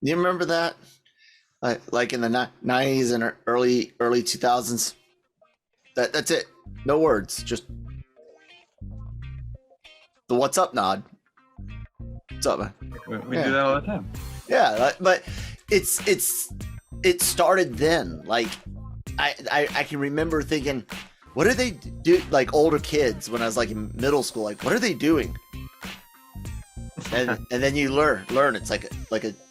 You remember that? Like in the 90s and early 2000s. That's it. No words. Just the what's up nod. What's up, man? We do Yeah. that all the time. Yeah, but it started then. Like I can remember thinking, what do they do? Like older kids when I was like in middle school, like what are they doing? And then you learn it's like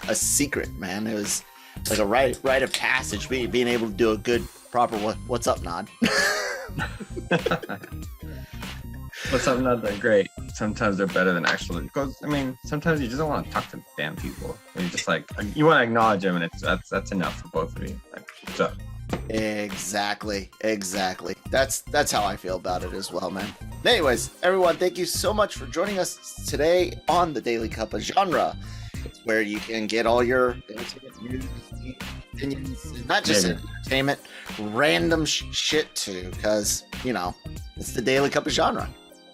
a secret, man. It was like a rite of passage, being able to do a good proper what's up nod. But sometimes not that great. Sometimes they're better than actually. Because I mean, sometimes you just don't want to talk to damn people. And you just like you want to acknowledge them, and that's enough for both of you. Like, what's up? Exactly. That's how I feel about it as well, man. Anyways, everyone, thank you so much for joining us today on the Daily Cup of Genre. It's where you can get all your entertainment news, opinions, and not just entertainment, random shit too, because it's the Daily Cup of Genre.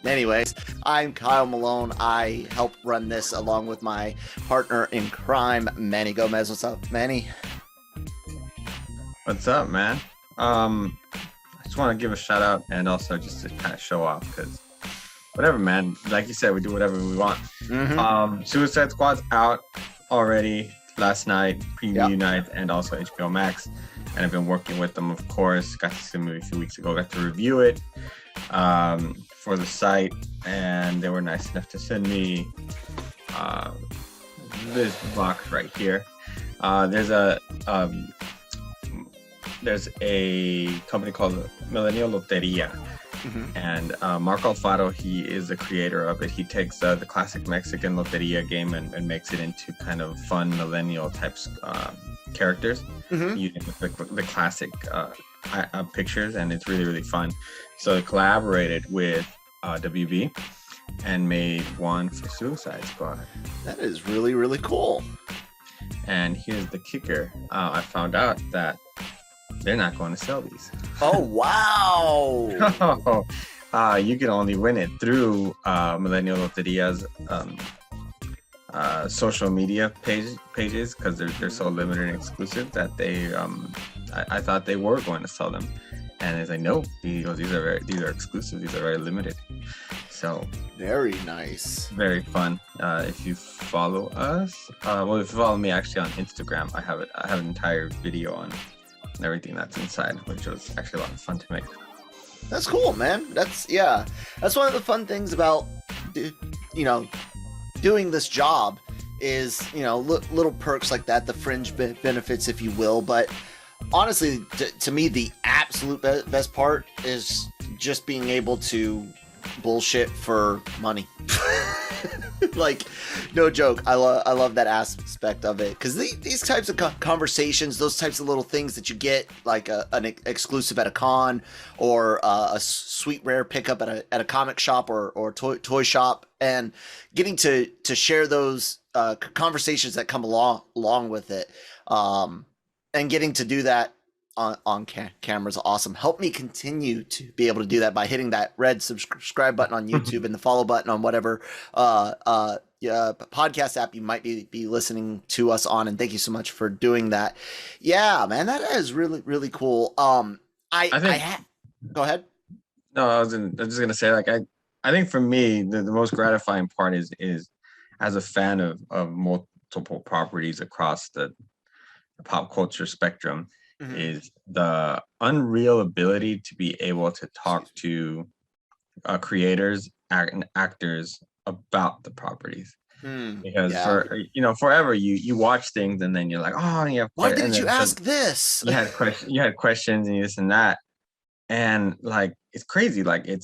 Anyways, I'm Kyle Malone. I help run this along with my partner in crime, Manny Gomez. What's up, Manny? What's up, man? I just want to give a shout out and also just to kind of show off because whatever, man. Like you said, we do whatever we want. Mm-hmm. Suicide Squad's out already last night, preview night, and also HBO Max. And I've been working with them, of course. Got to see the movie a few weeks ago. Got to review it for the site, and they were nice enough to send me this box right here. There's a company called Millennial Loteria, and Mark Alfaro, he is the creator of it. He takes the classic Mexican Loteria game and makes it into kind of fun millennial types characters using the classic pictures, and it's really, really fun. So they collaborated with WB and made one for Suicide Squad. That is really, really cool. And here's the kicker. I found out that they're not going to sell these. Oh, wow. You can only win it through Millennial Loteria's social media pages because they're so limited and exclusive that I thought they were going to sell them. And it's like, no, these are exclusive. These are very limited. So very nice, very fun. If you follow us, well, if you follow me actually on Instagram, I have an entire video on everything that's inside, which was actually a lot of fun to make. That's cool, man. That's one of the fun things about doing this job is little perks like that, the fringe benefits, if you will. But honestly, to me, the absolute best part is just being able to bullshit for money. Like, no joke. I love that aspect of it because these types of conversations, those types of little things that you get, like an exclusive at a con or a sweet rare pickup at a comic shop or toy shop, and getting to share those conversations that come along with it, and getting to do that on camera is awesome. Help me continue to be able to do that by hitting that red subscribe button on YouTube and the follow button on whatever podcast app you might be listening to us on. And thank you so much for doing that. Yeah, man, that is really, really cool. Go ahead. No, I was just gonna say, like, I think for me the most gratifying part is as a fan of multiple properties across the pop culture spectrum, is the unreal ability to be able to talk to creators and actors about the properties. Because forever you watch things and then you're like, oh yeah, why didn't you ask this? You had questions and this and that, and like it's crazy. Like I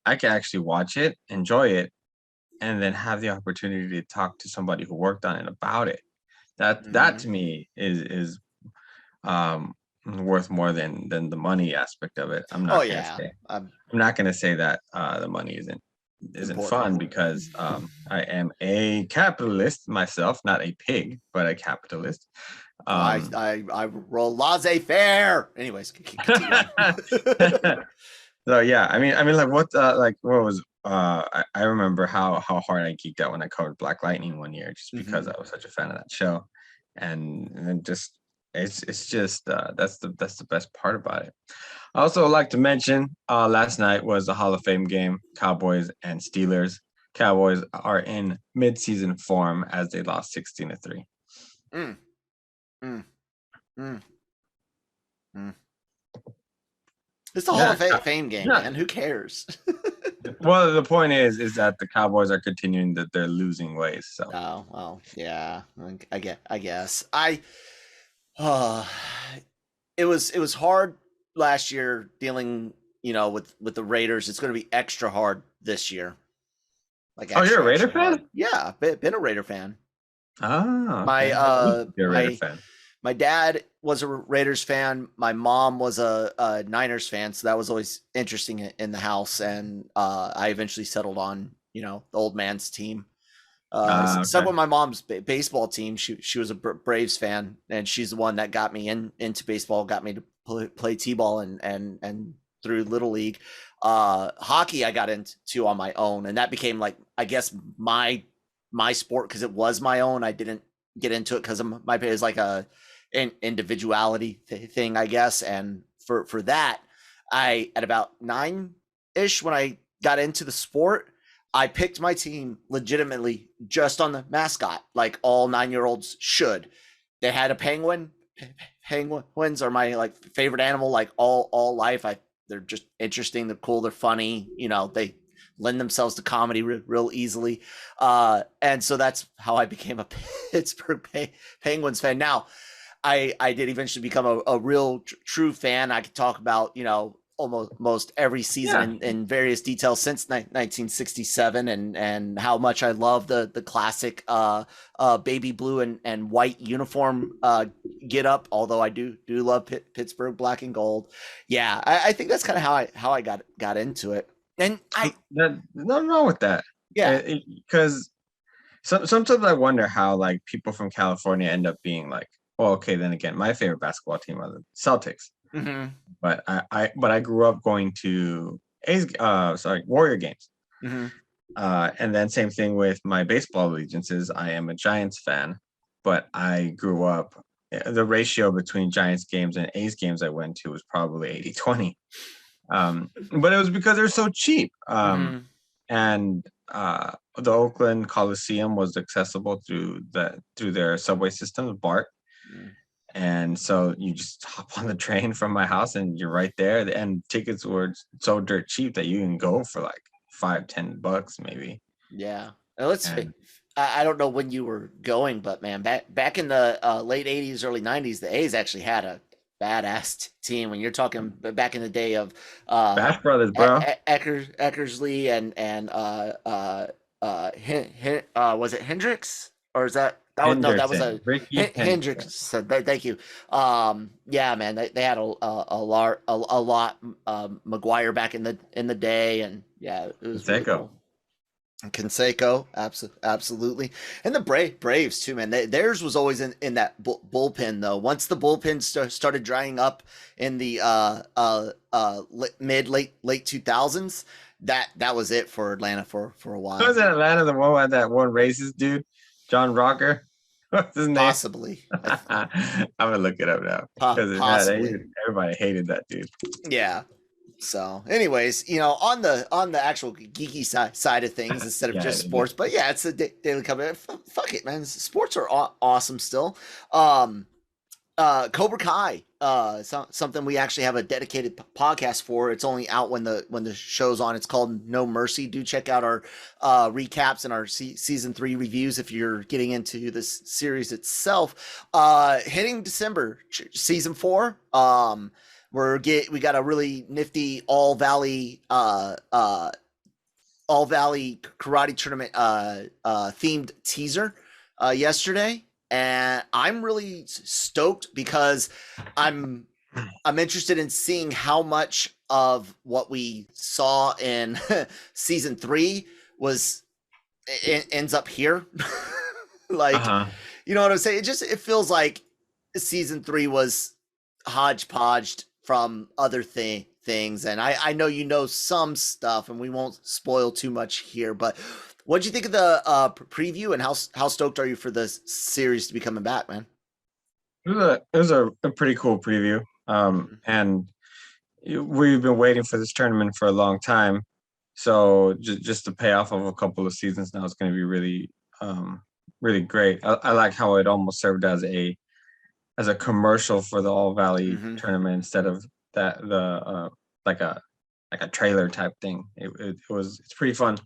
can actually watch it, enjoy it, and then have the opportunity to talk to somebody who worked on it about it. That to me is worth more than the money aspect of it. I'm not gonna say that the money isn't important. Fun because I am a capitalist myself, not a pig, but a capitalist. I roll laissez-faire. Anyways, so yeah, I mean, like what was I remember how hard I geeked out when I covered Black Lightning one year, just because Mhm. I was such a fan of that show, and just it's just that's the best part about it. I also like to mention last night was the Hall of Fame game, Cowboys and Steelers. Cowboys are in mid-season form as they lost 16-3. Mm, mm, mm, mm. It's the Hall Yeah, of Fame game, yeah. man. Who cares? Well, the point is that the Cowboys are continuing that they're losing ways. So Oh, well, yeah. I guess. Uh, it was hard last year dealing, with the Raiders. It's going to be extra hard this year. Like oh, you're a extra Raider extra hard. fan? Yeah, been a Raider fan. Ah, My okay. I used to be a Raider my fan. my dad was a Raiders fan. My mom was a Niners fan, so that was always interesting in the house. And I eventually settled on the old man's team. Ah, Stuck okay. with my mom's baseball team. She was a Braves fan, and she's the one that got me into baseball, got me to play t-ball and through little league. Hockey I got into on my own, and that became like I guess my sport because it was my own. I didn't get into it because of my it was like an individuality thing, I guess. And for that, I at about 9-ish when I got into the sport, I picked my team legitimately just on the mascot, like all 9-year-olds should. They had a penguin. Penguins are my like favorite animal, like all life. They're just interesting. They're cool. They're funny. They lend themselves to comedy real easily. And so that's how I became a Pittsburgh Penguins fan. Now, I did eventually become a real true fan. I could talk about almost every season Yeah, in various details since 1967 and how much I love the classic baby blue and white uniform get up. Although I do love Pittsburgh black and gold. Yeah, I think that's kind of how I got into it. And there's nothing wrong with that. yeah. Because sometimes I wonder how like people from California end up being like, well, okay, then again, my favorite basketball team are the Celtics. Mm-hmm. But I grew up going to Warrior games. Mm-hmm. And then same thing with my baseball allegiances. I am a Giants fan, but I grew up the ratio between Giants games and A's games I went to was probably 80-20. But it was because they're so cheap. Mm-hmm. And the Oakland Coliseum was accessible through their subway system, BART. And so you just hop on the train from my house and you're right there. And tickets were so dirt cheap that you can go for like $5-10 maybe. Yeah. And I don't know when you were going, but man, back in the late 80s, early 90s, the A's actually had a badass team. When you're talking back in the day of Bash Brothers, bro. Eckersley was it Hendricks or is that was no, that was Henderson, a Ricky Henderson. Hendricks. So thank you. Yeah, man, they had a lot McGuire back in the day, and yeah, it was really Seiko. cool. Conseco, absolutely, and the Braves too, man. Theirs was always in that bullpen though. Once the bullpen started drying up in the mid late 2000s, that was it for Atlanta for a while. Who was in Atlanta? The one with that one racist dude, John Rocker. What's his name? Possibly. I'm gonna look it up now because Possibly. everybody hated that dude. Yeah. So, anyways, on the actual geeky side of things instead of Yeah, just sports, but yeah, it's a daily cover. Fuck it, man. Sports are awesome still. Cobra Kai, something we actually have a dedicated podcast for. It's only out when the show's on. It's called No Mercy. Do check out our recaps and our season 3 reviews if you're getting into this series itself. Hitting December, season 4. We got a really nifty All Valley karate tournament themed teaser yesterday, and I'm really stoked because I'm interested in seeing how much of what we saw in season 3 ends up here. Like, you know what I'm saying? It feels like season 3 was hodgepodged from other things, and I know you know some stuff, and we won't spoil too much here. But what'd you think of the preview, and how stoked are you for this series to be coming back, man? It was a pretty cool preview. And we've been waiting for this tournament for a long time. So just the payoff of a couple of seasons now is going to be really great. I like how it almost served as a commercial for the All Valley tournament instead of like a trailer type thing. It's pretty fun.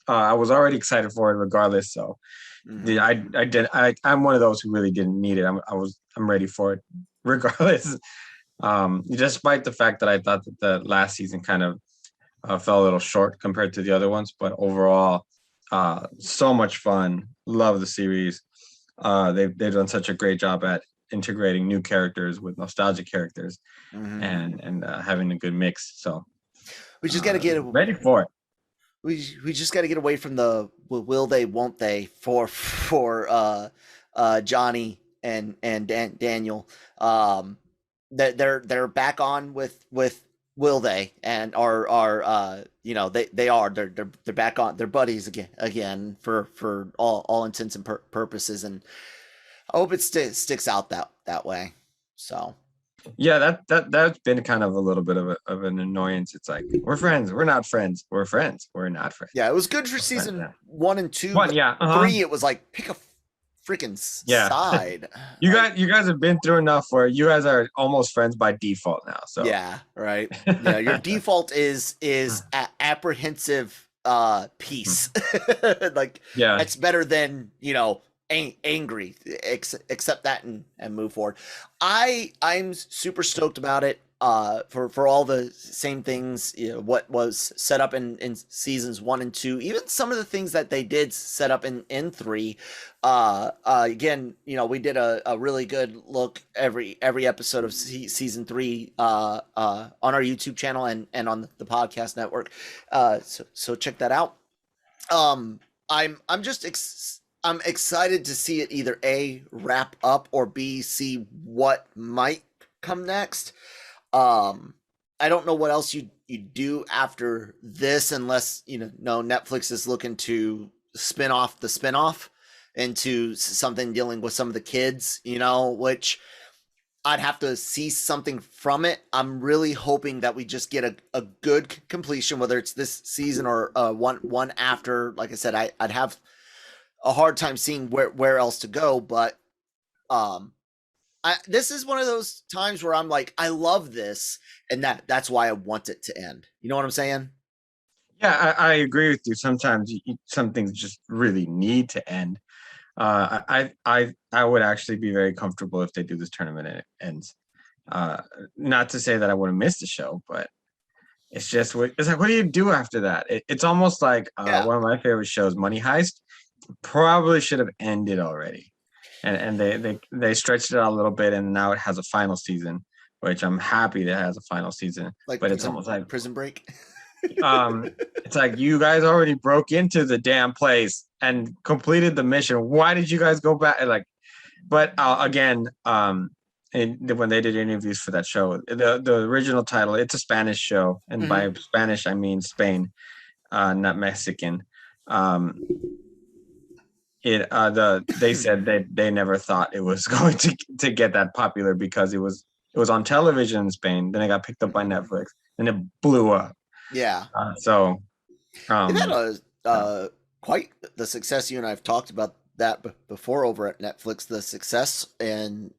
I was already excited for it regardless. So I'm one of those who really didn't need it. I'm ready for it regardless. Despite the fact that I thought that the last season kind of fell a little short compared to the other ones, but overall, so much fun. Love the series. They've done such a great job at integrating new characters with nostalgic characters and having a good mix. So we just got to get ready for it. We just got to get away from the will they, won't they for Johnny and Daniel. They're back on with will they, and are they're back on, they're buddies again for all intents and purposes, and I hope it sticks out that way. So yeah, that's been kind of a little bit of an annoyance. It's like, we're friends, we're not friends, we're friends, we're not friends. Yeah, it was good for season 1 and 2. 3 it was like, pick a freaking side. You guys have been through enough where you guys are almost friends by default now. So yeah, right. Yeah, your default is apprehensive peace. Like, it's better than angry. Accept that and move forward. I'm super stoked about it. For all the same things, what was set up in seasons 1 and 2, even some of the things that they did set up in 3. Again, we did a really good look every episode of season 3 on our YouTube channel and on the podcast network. So check that out. I'm excited to see it either A, wrap up, or B, see what might come next. I don't know what else you do after this, unless Netflix is looking to spin off the spinoff into something dealing with some of the kids, which I'd have to see something from it. I'm really hoping that we just get a good completion, whether it's this season or one after. Like I said, I'd have a hard time seeing where else to go, but this is one of those times where I'm like, I love this, and that's why I want it to end. You know what I'm saying? Yeah, I agree with you. Sometimes some things just really need to end. I would actually be very comfortable if they do this tournament and it ends. Not to say that I wouldn't miss the show, but it's like, what do you do after that? It's almost like one of my favorite shows, Money Heist, probably should have ended already. And they stretched it out a little bit, and now it has a final season, which I'm happy that it has a final season. But it's almost like Prison Break. It's like, you guys already broke into the damn place and completed the mission. Why did you guys go back? But again, when they did interviews for that show, the original title, it's a Spanish show, and by Spanish I mean Spain, not Mexican. They said that they never thought it was going to get that popular, because it was on television in Spain, then it got picked up by Netflix, and it blew up. Yeah. It had quite the success. You and I have talked about that before over at Netflix. The success in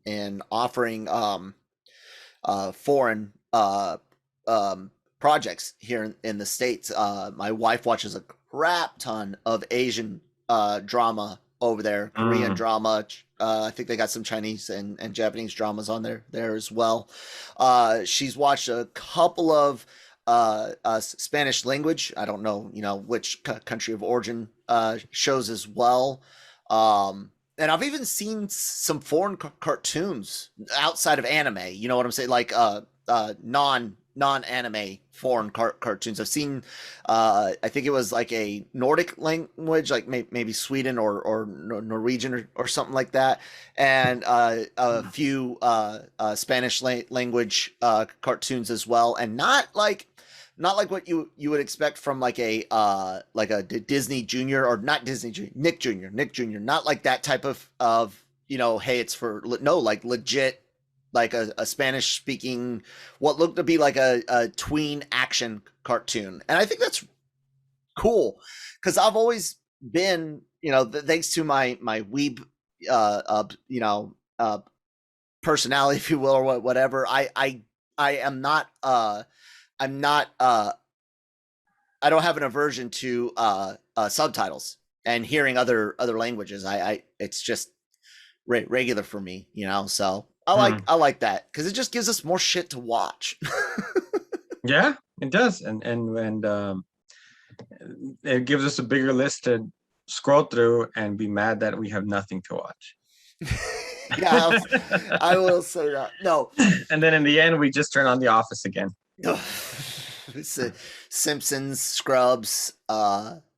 offering foreign projects here in the States. My wife watches a crap ton of Asian drama over there, Korean drama. I think they got some Chinese and Japanese dramas on there as well. She's watched a couple of Spanish language, I don't know which country of origin shows as well. And I've even seen some foreign cartoons outside of anime, you know what I'm saying, like non non-anime foreign cartoons. I've seen, I think it was like a Nordic language, like maybe Sweden or Norwegian or something like that, and a few Spanish language cartoons as well, and not like what you would expect from like a Disney Junior, or not Disney Junior, Nick Junior, not like that type of hey, it's for no, like legit, like a Spanish speaking, what looked to be like a tween action cartoon. And I think that's cool, because I've always been, thanks to my weeb personality, if you will, or whatever, I am not I'm not I don't have an aversion to subtitles and hearing other languages. It's just regular for me, so I like that, because it just gives us more shit to watch. Yeah, it does, and it gives us a bigger list to scroll through and be mad that we have nothing to watch. Yeah, I will say that. No, and then in the end, we just turn on The Office again. It's Simpsons, Scrubs,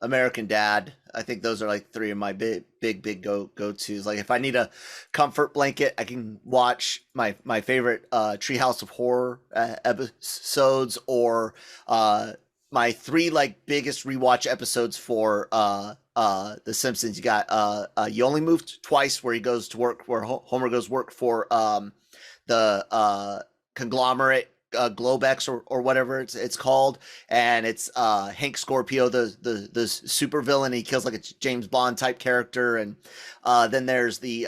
American Dad. I think those are like three of my big go-tos. Like if I need a comfort blanket, I can watch my favorite Treehouse of Horror episodes, or my three like biggest rewatch episodes for The Simpsons. You got You Only Moved Twice, where he goes to work, where Homer goes work for the conglomerate, Globex or whatever it's called, and it's Hank Scorpio, the super villain. He kills like a James Bond type character, and then there's the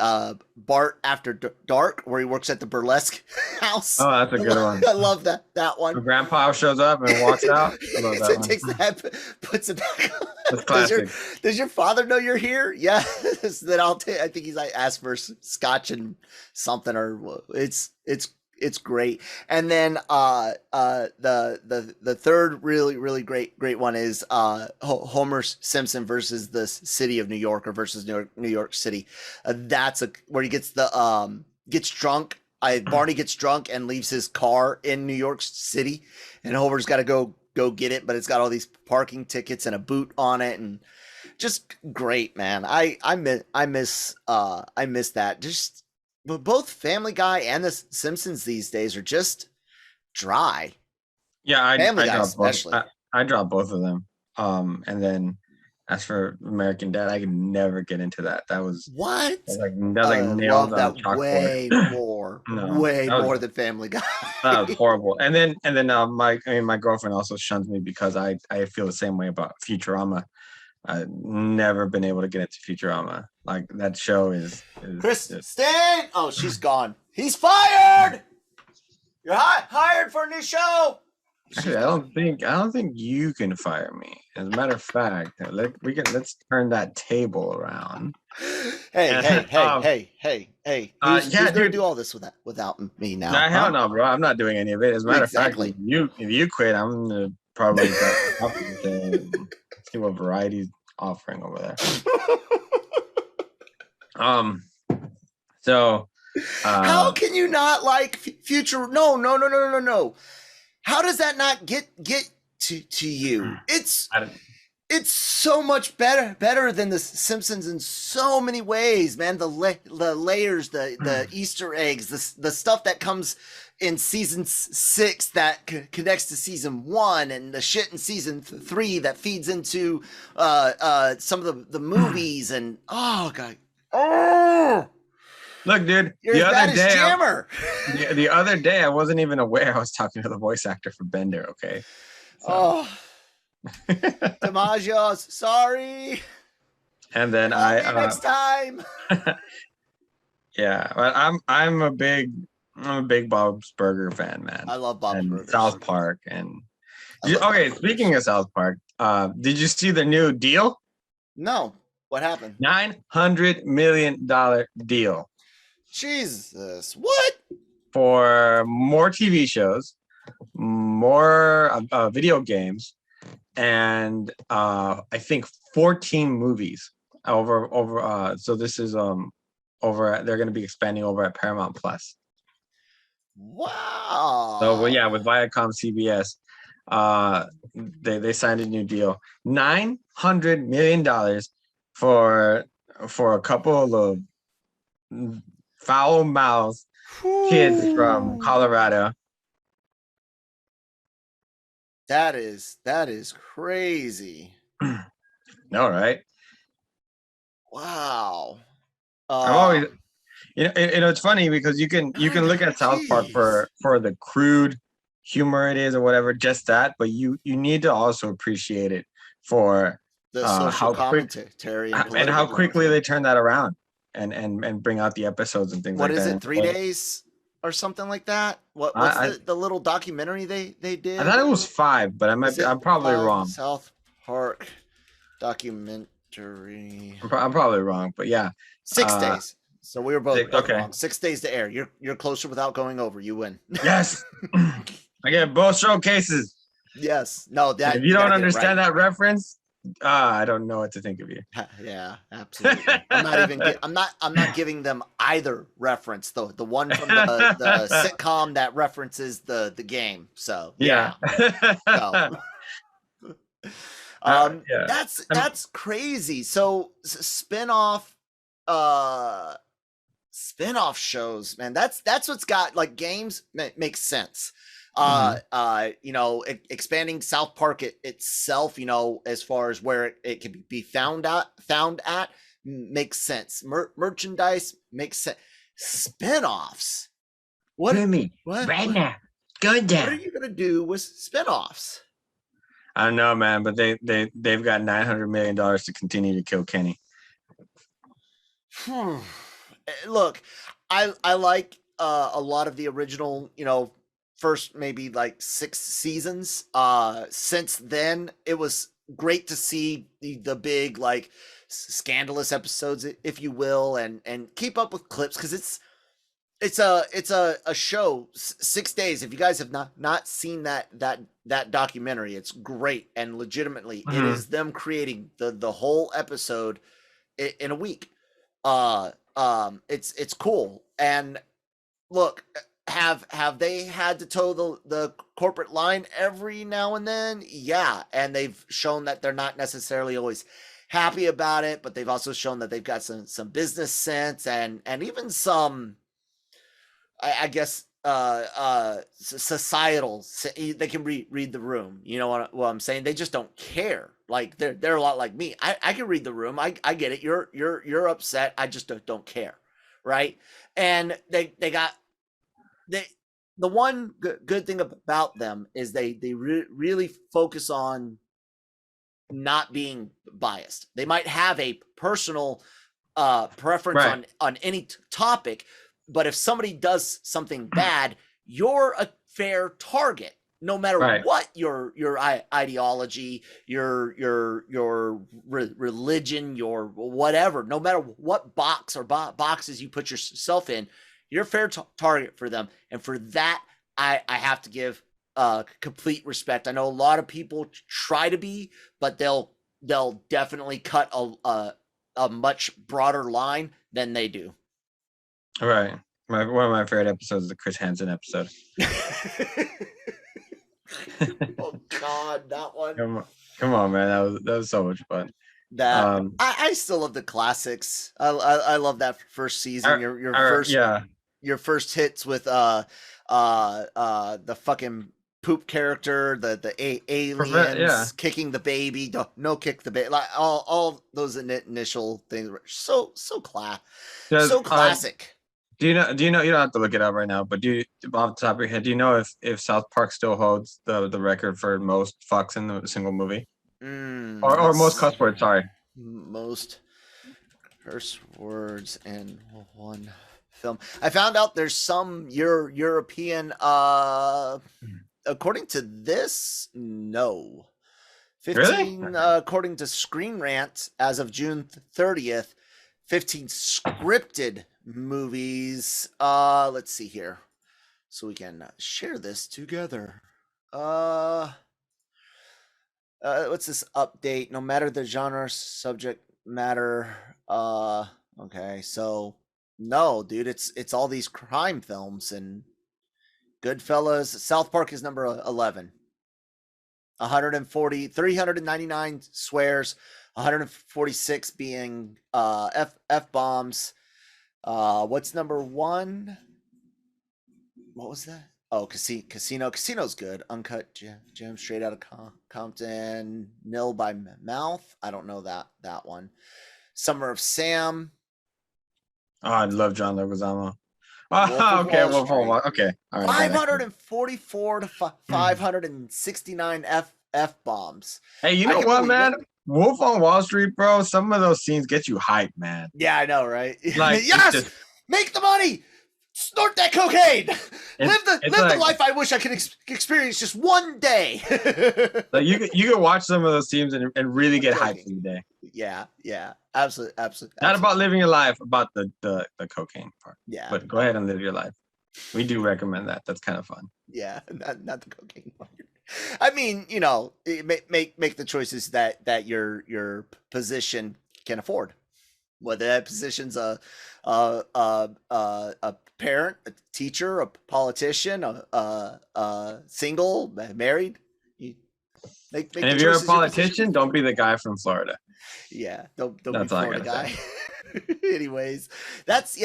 Bart After Dark, where he works at the burlesque house. Oh, that's a good one. I love that one. The grandpa shows up and walks out. I love that one. Takes the head, puts it back on. That's classic. Does your father know you're here? Yes. Then I think he's like asked for scotch and something, or it's great. And then the third really great one is Homer Simpson versus the city of New York, or versus New York City. That's where he gets gets drunk. Barney gets drunk and leaves his car in New York City, and Homer's got to go get it, but it's got all these parking tickets and a boot on it, and just great, man. I miss that. Just both Family Guy and The Simpsons these days are just dry. Yeah, Family Guy especially. I drop both of them. And then as for American Dad, I could never get into that. That was what? That was like nailed on chalkboard. Way more, more than Family Guy. That was horrible. And then my girlfriend also shuns me because I feel the same way about Futurama. I've never been able to get into Futurama. Like that show is Kristen. Oh, she's gone. He's fired. You're hired for a new show. Actually, I don't think you can fire me. As a matter of fact, let's turn that table around. Hey. Who's gonna do all this without me now? Nah, hell no, bro. I'm not doing any of it. As a matter of fact, if you quit, I'm gonna probably see what Variety's offering over there. So how can you not like Future? No. How does that not get to you? It's so much better than The Simpsons in so many ways, man. The layers, the Easter eggs, the stuff that comes in season 6 that connects to season 1, and the shit in season 3 that feeds into some of the movies. And oh god, look, dude. You're the other day, Jammer. The other day, I wasn't even aware I was talking to the voice actor for Bender. Okay. So. DiMaggio, sorry. And then next time. Yeah, but I'm a big Bob's Burger fan, man. I love Bob's Burger. South Park speaking of South Park, did you see the new deal? No. What happened? $900 million deal. Jesus. What? For more TV shows, more video games, and I think 14 movies over. So this is over. They're going to be expanding over at Paramount Plus. So, well, Wow. yeah, with Viacom CBS, they signed a new deal, $900 million for a couple of foul mouthed kids from Whew. Colorado. That is crazy. No, right? Wow. I'm always, it's funny because you can look at South Park Jeez. for the crude humor it is or whatever, just that, but you need to also appreciate it for The social how quick commentary and and political how quickly commentary. they turn that around and bring out the episodes and things What like is that. it? And 3 days or something like that? What's I the little documentary they I thought did? it was 5, but Is it I'm probably five wrong. South Park documentary? I'm probably wrong, but yeah. Six Uh, days. So we were both okay. wrong. 6 days to air. You're closer without going over. You win. Yes. I get both showcases. Yes. No, And if that you you got don't to get it right. understand that reference, I don't know what to think of you. Yeah, absolutely. I'm not giving them either reference. The one from the sitcom that references the game. So Yeah. yeah. So Yeah. that's crazy. So spin-off uh spin-off shows, man. That's what's got like games makes sense. Mhm. Expanding South Park itself, as far as where it can be found at makes sense. Merchandise makes sense. Spin-offs. What Rumi, what right what now, go what are down. you gonna do with spin-offs? I don't know, man, but they've got $900 million to continue to kill Kenny. Look, I like a lot of the original, first maybe like 6 seasons. Since then, it was great to see the big like scandalous episodes, if you will, and keep up with clips because it's a show. 6 days. If you guys have not seen that documentary, it's great, and legitimately, it Mhm. is them creating the whole episode in a week. It's cool. And look, have they had to toe the corporate line every now and then? Yeah, and they've shown that they're not necessarily always happy about it, but they've also shown that they've got some business sense and even some, I guess, societal. They can read the room. You know what I'm saying? They just don't care. Like they're a lot like me. I can read the room. I get it. You're upset. I just don't care, right? And they got they the one good thing about them is they really focus on not being biased. They might have a personal preference Right, on any topic, but if somebody does something bad, you're a fair target, no matter right. what your ideology, your religion, your whatever. No matter what box or boxes you put yourself in, you're a fair target for them, and for that, I have to give complete respect. I know a lot of people try to be, but they'll definitely cut a much broader line than they do. Right. One of my favorite episodes is the Chris Hansen episode. Oh God, that one. Come on, man. That was so much fun. That Um, I still love the classics. I love that first season. Your first yeah, your first hits with the fucking poop character, the yeah. aliens kicking the baby, no kick the baby, like all those initial things were Does so classic. do you know you don't have to look it up right now, but off the top of your head, do you know if South Park still holds the record for most fucks in a single movie? Or most Let's cuss words, sorry. most curse words in one film. I found out there's some European according to this, no. Really? 15 according to Screen Rant as of June 30th, 15 scripted movies. Let's see here. So we can share this together. Uh what's this update? No matter the genre, subject matter. Okay, so no, dude, it's all these crime films and Goodfellas. South Park is number 11. 399 swears, 146 being F bombs. What's number 1? What was that? Oh, Casino. Casino's good. Uncut Gem, Straight Out of Compton. Nil by Mouth. I don't know that one. Summer of Sam. Oh, I love John Leguizamo. Oh, okay. Well, okay. All right. 544 to 569 F bombs. Hey, you know what, man? Wolf on Wall Street, bro. Some of those scenes get you hyped, man. Yeah, I know, right? Like, yes, make the money. Snort that cocaine. Live the life I wish I could experience just one day. Like you could watch some of those teams and really get hyped for the day. Yeah, absolutely. Not about living your life, about the cocaine part. Yeah, but go ahead and live your life. We do recommend that. That's kind of fun. Yeah, not the cocaine part. I mean, you know, make the choices that your position can afford. Whether that position's a parent, a teacher, a politician, a single, married. Make and if you're a politician, don't be the guy from Florida. Yeah, don't be Florida guy. Anyways, that's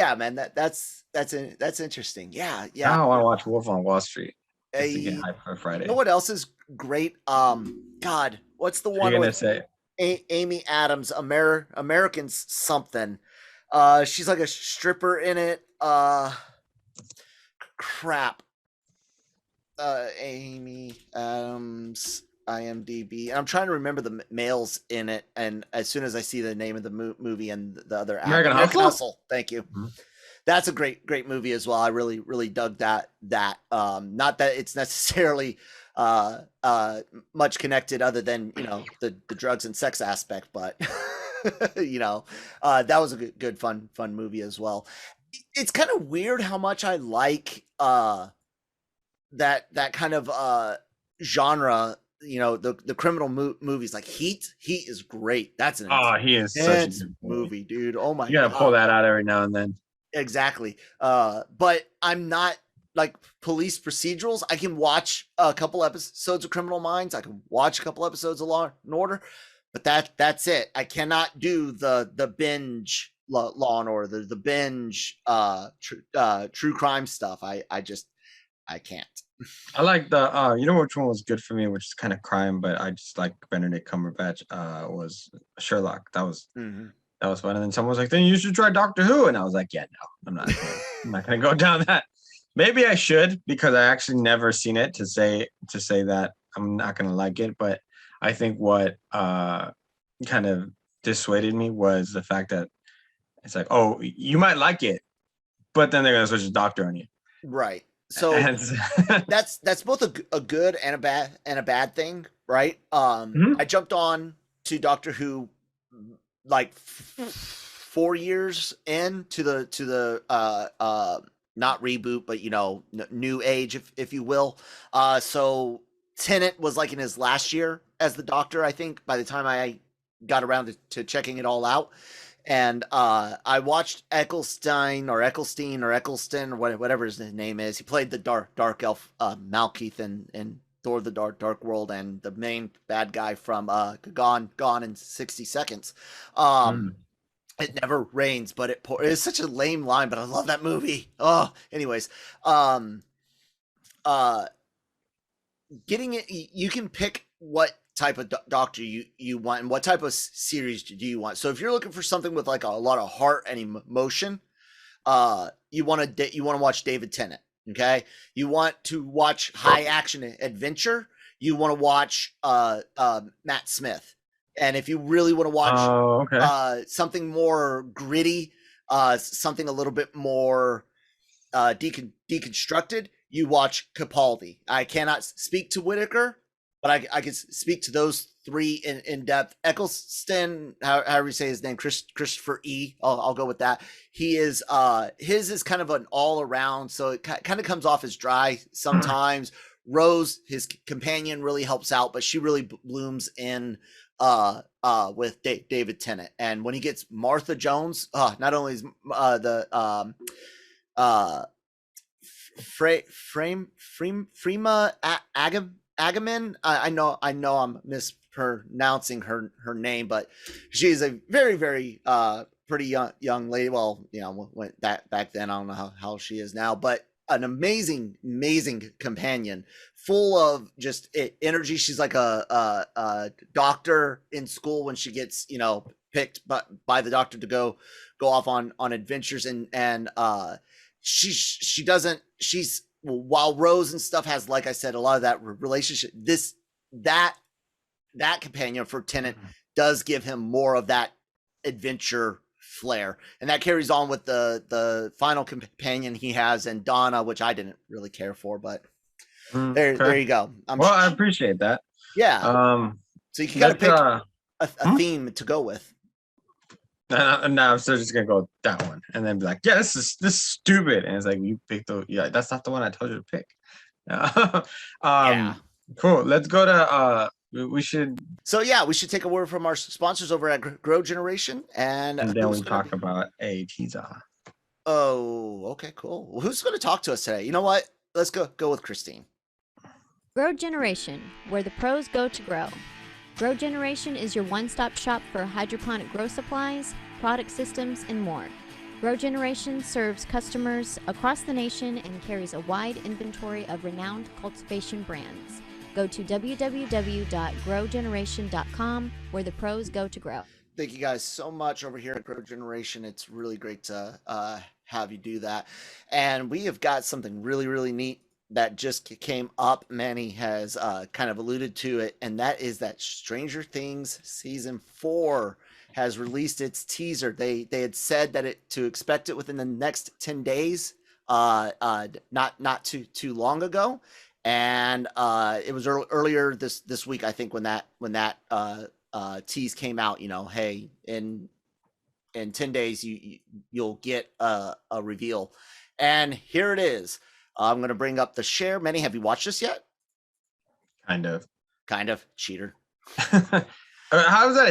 interesting. Yeah. Now I want to watch Wolf on Wall Street. To get hyped for Friday. You know what else is great? God, what's the one with Amy Adams? Americans something. She's like a stripper in it. Crap. Amy Adams, IMDb. I'm trying to remember the males in it, and as soon as I see the name of the movie and the other American Hustle. Thank you. Mm-hmm. That's a great movie as well. I really dug that. Not that it's necessarily much connected other than, you know, the drugs and sex aspect, but you know, that was a good fun movie as well. It's kind of weird how much I like that kind of genre. You know, the criminal movies like Heat. Heat is great. That's an he is such a good movie, dude. Oh my god, you gotta pull that out every now and then. Exactly. But I'm not like police procedurals. I can watch a couple episodes of Criminal Minds. I can watch a couple episodes of Law and Order, but that's it. I cannot do the binge Law and Order, the binge true crime stuff. I can't. I like the you know which one was good for me, which is kind of crime, but I just like Benedict Cumberbatch, was Sherlock. That was that was fun. And then someone was like, then you should try Doctor Who. And I was like, yeah, no, I'm not gonna go down that. Maybe I should, because I actually never seen it to say that I'm not gonna like it. But I think what kind of dissuaded me was the fact that it's like, oh, you might like it, but then they're gonna switch the doctor on you. Right. So that's both a good and a bad thing, right? I jumped on to Doctor Who like 4 years into the not reboot, but you know, new age, if you will. So Tennant was like in his last year as the Doctor, I think, by the time I got around to checking it all out. And I watched Eccleston or whatever his name is. He played the dark elf Malkeith in Thor: The Dark World, and the main bad guy from Gone in 60 Seconds. It never rains, but it pours. It's such a lame line, but I love that movie. Oh, anyways, getting it, you can pick what type of doctor you want and what type of series do you want. So if you're looking for something with like a lot of heart and emotion, you want to watch David Tennant. Okay, you want to watch high action adventure, you want to watch Matt Smith. And if you really want to watch something more gritty, something a little bit more deconstructed, you watch Capaldi. I cannot speak to Whitaker, but I can speak to those three in depth. Eccleston, however you say his name, Christopher E. I'll go with that. He is his is kind of an all around, so it kind of comes off as dry sometimes. Rose, his companion, really helps out, but she really blooms in with David Tennant. And when he gets Martha Jones, not only is Freema Agaman. I know I'm mispronouncing her name, but she's a very, very pretty young lady. Well, went that back then. I don't know how she is now, but an amazing companion, full of just energy. She's like a doctor in school when she gets picked by the doctor to go off on adventures, and she doesn't, she's, while Rose and stuff has, like I said, a lot of that relationship, that companion for Tennant does give him more of that adventure flair, and that carries on with the final companion he has, and Donna, which I didn't really care for, but there you go. I appreciate that. Yeah. So you gotta pick a theme to go with. And now I'm still just gonna go with that one, and then be like, "Yeah, this is stupid." And it's like, you picked that's not the one I told you to pick. Yeah. Cool. Let's go to we should. So we should take a word from our sponsors over at Grow Generation, and then we talk about a teaser. Oh, okay, cool. Well, who's going to talk to us today? You know what? Let's go with Christine. Grow Generation, where the pros go to grow. Grow Generation is your one-stop shop for hydroponic grow supplies, product systems, and more. Grow Generation serves customers across the nation and carries a wide inventory of renowned cultivation brands. Go to www.growgeneration.com, where the pros go to grow. Thank you guys so much over here at Grow Generation. It's really great to have you do that. And we have got something really, really neat that just came up. Manny has kind of alluded to it, and that is that Stranger Things Season 4 has released its teaser. They had said that to expect it within the next 10 days, not too long ago. And it was earlier this week, I think, when that tease came out. Hey, in 10 days you'll get a reveal, and here it is. I'm going to bring up the share. Manny, have you watched this yet? Kind of Cheater. How is that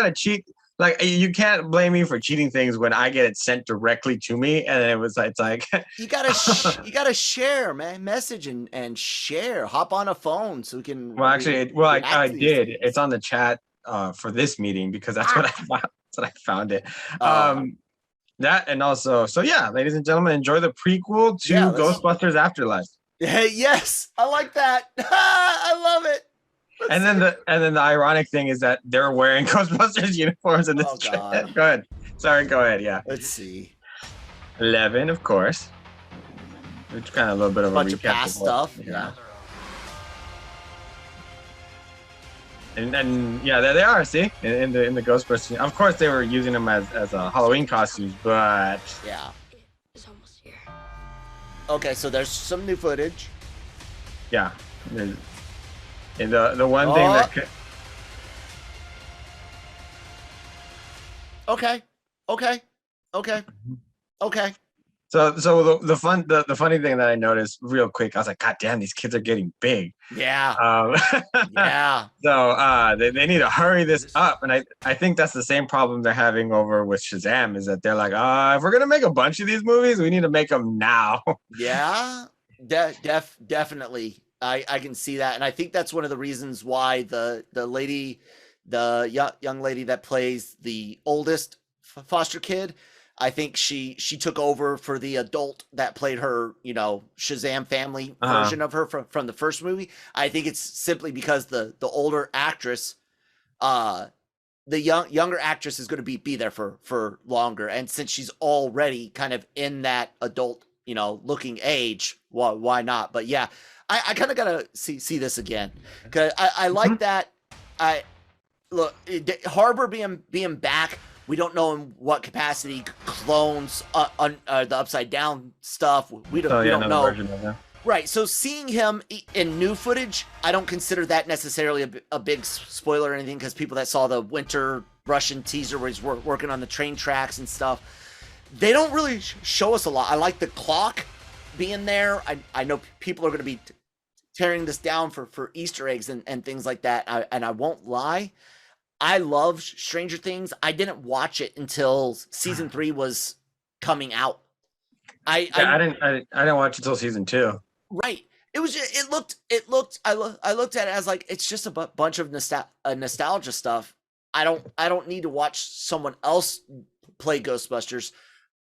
a cheat? Like, you can't blame me for cheating things when I get it sent directly to me, and it's like you gotta share, man. Message and share. Hop on a phone so we can. Well, actually, I did. Things. It's on the chat for this meeting because that's what I found. That's what I found it. That, and also, so ladies and gentlemen, enjoy the prequel to Ghostbusters Afterlife. Hey, yes, I like that. I love it. And then the ironic thing is that they're wearing Ghostbusters uniforms in this. God. Go ahead. Sorry, go ahead. Yeah. Let's see. 11, of course. Which kind of a little bit of a bunch recap of past stuff. Yeah. And there they are. See, in the Ghostbusters. Of course, they were using them as Halloween costumes, but yeah. It's almost here. Okay, so there's some new footage. Yeah. And the one thing that okay. So the funny thing that I noticed real quick, I was like, God damn, these kids are getting big. Yeah. Yeah. So they need to hurry this up, and I think that's the same problem they're having over with Shazam, is that they're like, if we're gonna make a bunch of these movies, we need to make them now. Yeah, definitely. I can see that, and I think that's one of the reasons why the young lady that plays the oldest foster kid, I think she took over for the adult that played her, Shazam family version of her from the first movie. I think it's simply because the older actress, the younger actress is going to be there for longer, and since she's already kind of in that adult, looking age, why not? But yeah. I kind of gotta see this again, because I like that. Harbor being back. We don't know in what capacity. Clones the Upside Down stuff. We don't know. Right. So seeing him in new footage, I don't consider that necessarily a big spoiler or anything, because people that saw the Winter Russian teaser where he's working on the train tracks and stuff, they don't really show us a lot. I like the clock being there. I know people are going to be tearing this down for Easter eggs and things like that. I won't lie, I love Stranger Things. I didn't watch it until season 3 was coming out. I didn't watch it until season 2. Right. It was just, it looked I looked at it as like it's just a bunch of nostalgia stuff. I don't need to watch someone else play Ghostbusters.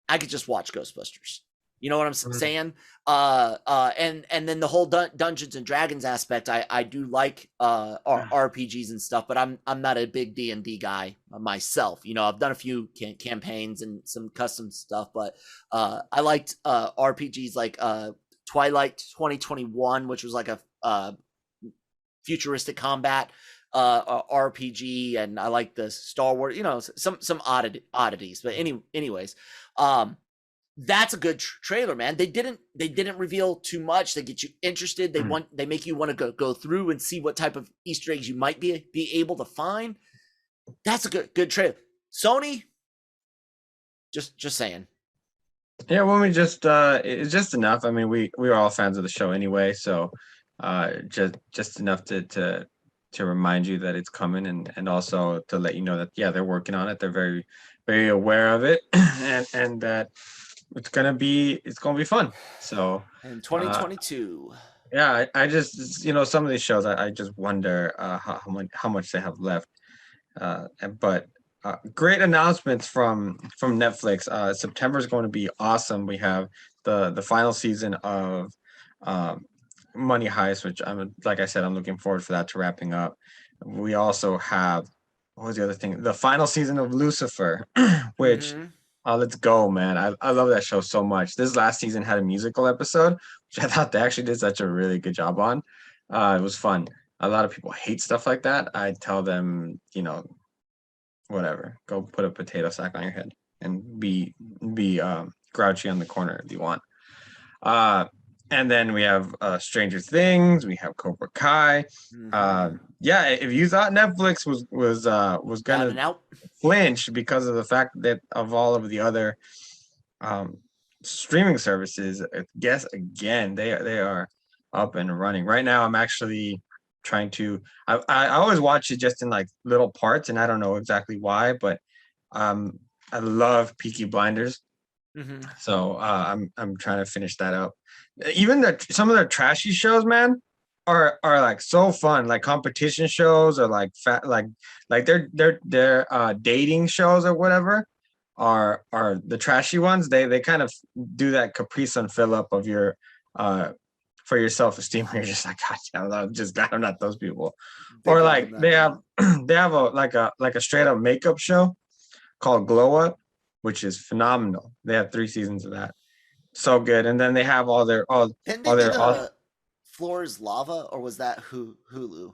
I could just watch Ghostbusters. You know what I'm saying? And then the whole Dungeons and Dragons aspect, I do like RPGs and stuff, but I'm not a big D&D guy myself. You know, I've done a few campaigns and some custom stuff, but I liked RPGs like Twilight 2021, which was like a futuristic combat RPG, and I like the Star Wars, you know, some oddities. But anyways, that's a good trailer, man. They didn't reveal too much. They get you interested. They make you want to go through and see what type of Easter eggs you might be able to find. That's a good trailer. Sony, just saying. Yeah, well, we just it's just enough. I mean, we were all fans of the show anyway, so just enough to remind you that it's coming, and also to let you know that they're working on it. They're very, very aware of it, and that it's gonna be fun. So in 2022. Yeah, I just, some of these shows I just wonder how much they have left. But great announcements from Netflix. September is going to be awesome. We have the final season of Money Heist, which like I said, I'm looking forward for that to wrapping up. We also have, what was the other thing? The final season of Lucifer, which let's go, man. I love that show so much. This last season had a musical episode, which I thought they actually did such a really good job on. It was fun. A lot of people hate stuff like that. I tell them, whatever, go put a potato sack on your head and be grouchy on the corner if you want. And then we have Stranger Things. We have Cobra Kai. If you thought Netflix was gonna flinch because of the fact that of all of the other streaming services, guess again they are up and running. Right now, I'm actually trying to. I always watch it just in like little parts, and I don't know exactly why, but I love Peaky Blinders. So I'm trying to finish that up. Even some of their trashy shows, man, are like so fun. Like competition shows, or like their dating shows or whatever are the trashy ones. They kind of do that Capri Sun fill up of your for your self-esteem. Where you're just like, God, I'm not those people. Or like they have a straight up makeup show called Glow Up, which is phenomenal. They have 3 seasons of that. So good. And then they have all their Floor is Lava, or was that Hulu?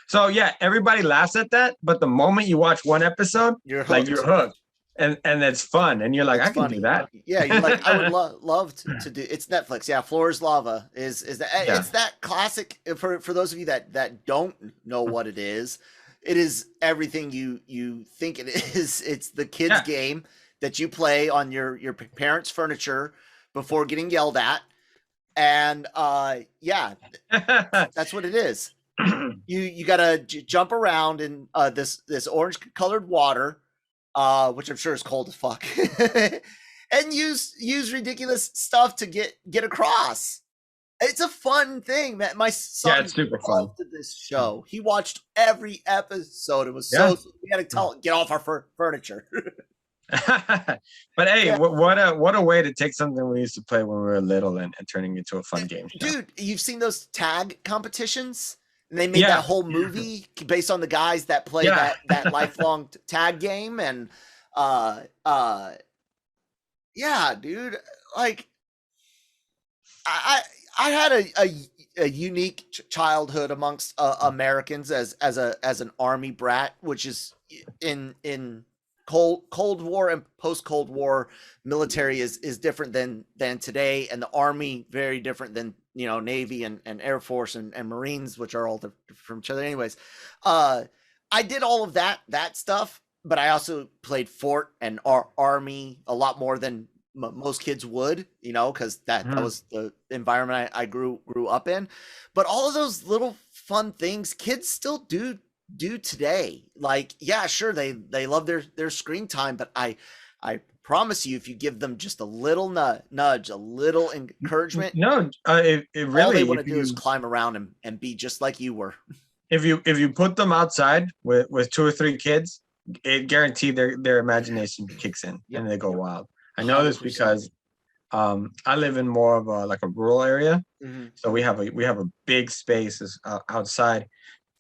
So yeah, everybody laughs at that, but the moment you watch one episode, you're hooked. And it's fun, and you're like, I can do that. Yeah, you're like, I would love to do. It's Netflix. Yeah, Floor is Lava is that it's that classic for those of you that don't know what it is. It is everything you think it is. It's the kids game that you play on your parents' furniture before getting yelled at. And that's what it is. You gotta jump around in this orange colored water, which I'm sure is cold as fuck, and use ridiculous stuff to get across. It's a fun thing, man. My son it's super fun. This show. He watched every episode. It was so we had to tell him, get off our furniture. But hey, what a way to take something we used to play when we were little and turning it into a fun game show. Dude, you've seen those tag competitions? And they made that whole movie based on the guys that play that lifelong tag game. And dude, like I had a unique childhood amongst Americans as an Army brat, which is in Cold War and post Cold War military is different than today, and the Army very different than Navy and Air Force and Marines, which are all different from each other. Anyways, I did all of that stuff, but I also played Fort and Army a lot more than most kids would, because that was the environment I grew up in. But all of those little fun things kids still do today. Like, yeah, sure, they love their screen time, but I promise you, if you give them just a little nudge, a little encouragement, No, it really, all they want to do is climb around and be just like you were. If you put them outside with 2 or 3 kids, it guaranteed their imagination kicks in and they go wild. I know this 100%. because I live in more of a rural area, so we have a big space outside,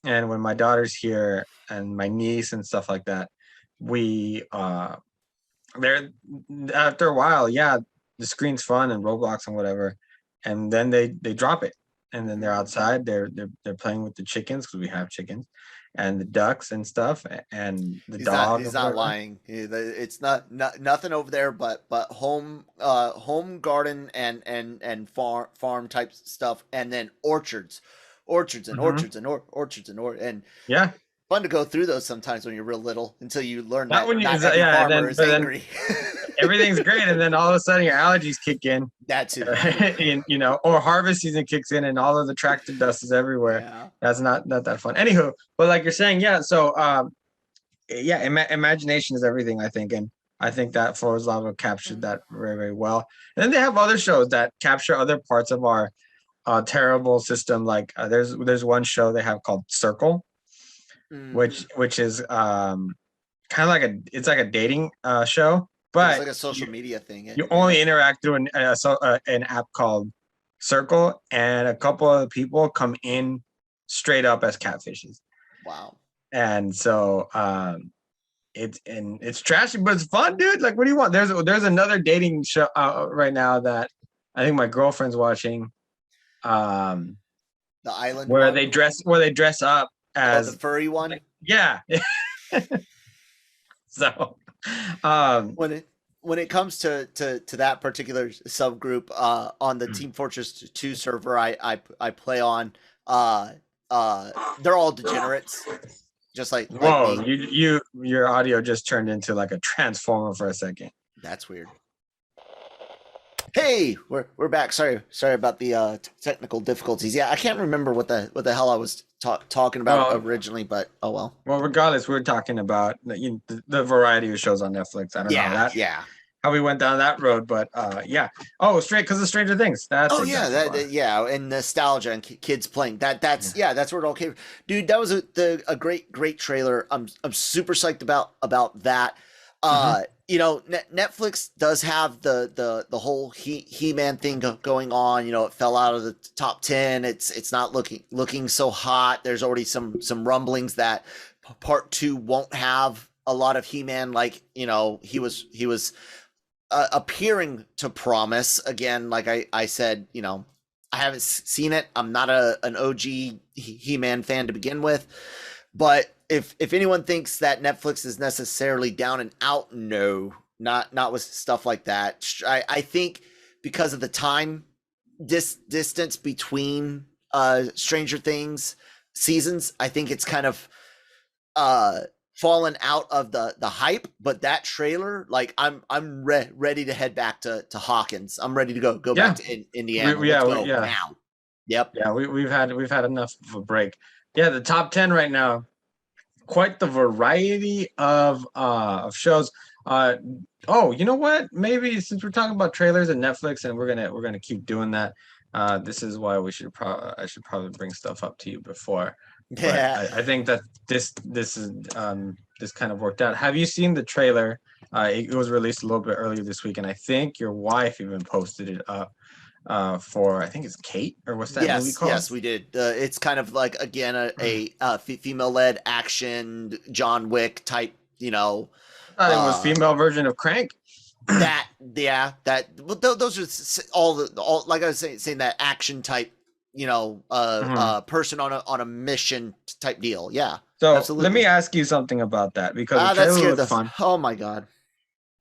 and when my daughter's here and my niece and stuff like that, we they're after a while, yeah, the screen's fun and Roblox and whatever, and then they drop it, and then they're outside, they're playing with the chickens because we have chickens, and the ducks and stuff, and the dog. He's not lying. It's not nothing over there, but home garden and farm type stuff, and then orchards and and yeah. Fun to go through those sometimes when you're real little until you learn that when not every farmer is angry. Everything's great, and then all of a sudden your allergies kick in. That too. And, or harvest season kicks in, and all of the tractor dust is everywhere. Yeah. That's not that fun. Anywho, but like you're saying, yeah. So, imagination is everything, I think, and I think that Forrest Lava captured that very, very well. And then they have other shows that capture other parts of our terrible system. Like there's one show they have called Circle, which is kind of like a dating show, but it's like a social media thing. You only interact through an app called Circle, and a couple of people come in straight up as catfishes. Wow. And so it's trashy, but it's fun, dude. Like, what do you want? There's another dating show right now that I think my girlfriend's watching. The Island where one? they dress up as the furry one. Like, yeah. So when it comes to that particular subgroup on the Team Fortress 2 server I play on, they're all degenerates, just like whoa, me. Your audio just turned into like a transformer for a second. That's weird. Hey, we're back. Sorry about the technical difficulties. Yeah, I can't remember what the hell I was talking about originally, but oh well. Well, regardless, we're talking about the variety of shows on Netflix. I don't know how we went down that road, but yeah. Oh, because of Stranger Things. That's and nostalgia and kids playing. That's where it all came. Dude, that was a great trailer. I'm super psyched about that. Netflix does have the whole He-Man thing going on. It fell out of the top 10. It's not looking so hot. There's already some rumblings that part 2 won't have a lot of He-Man, like he was appearing to promise. Again, like I said, I haven't seen it. I'm not an OG He-Man fan to begin with, but if anyone thinks that Netflix is necessarily down and out, no, not with stuff like that. I think because of the time distance between Stranger Things seasons, I think it's kind of fallen out of the hype. But that trailer, like I'm ready to head back to Hawkins. I'm ready to go back to Indiana. Let's go now. Yep. Yeah, we've had enough of a break. Yeah, the top 10 right now. Quite the variety of shows. You know what? Maybe since we're talking about trailers and Netflix, and we're gonna keep doing that. This is why I should probably bring stuff up to you before. Yeah, I think that this is this kind of worked out. Have you seen the trailer? It was released a little bit earlier this week, and I think your wife even posted it up. For I think it's Kate, or what's that movie called? Yes, we did. It's kind of like, again, a female-led action John Wick type. It was female version of Crank. Those are all like I was saying that action type. Person on a mission type deal. Yeah. So absolutely. Let me ask you something about that, because the trailer was fun. Oh my god.